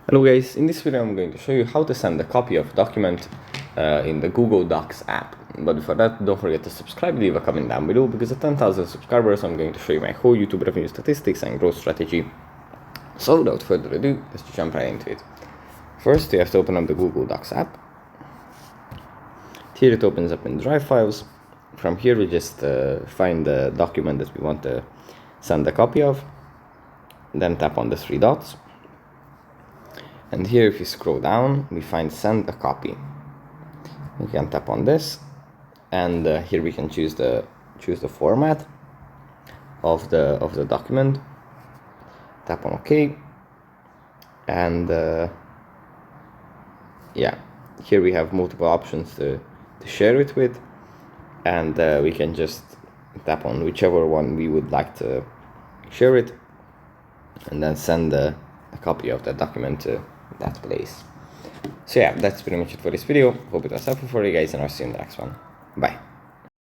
Hello guys, in this video I'm going to show you how to send a copy of a document in the Google Docs app. But before that, don't forget to subscribe, leave a comment down below, because at 10,000 subscribers I'm going to show you my whole YouTube revenue statistics and growth strategy. So without further ado, let's jump right into it. First, you have to open up the Google Docs app. Here it opens up in Drive files. From here we just find the document that we want to send a copy of. Then tap on the three dots. And here if you scroll down, we find send a copy. You can tap on this, and here we can choose the format of the document. Tap on OK, and yeah, here we have multiple options to share it with, and we can just tap on whichever one we would like to share it, and then send a copy of that document to that place. So yeah, that's pretty much it for this video. Hope it was helpful for you guys, and I'll see you in the next one. Bye.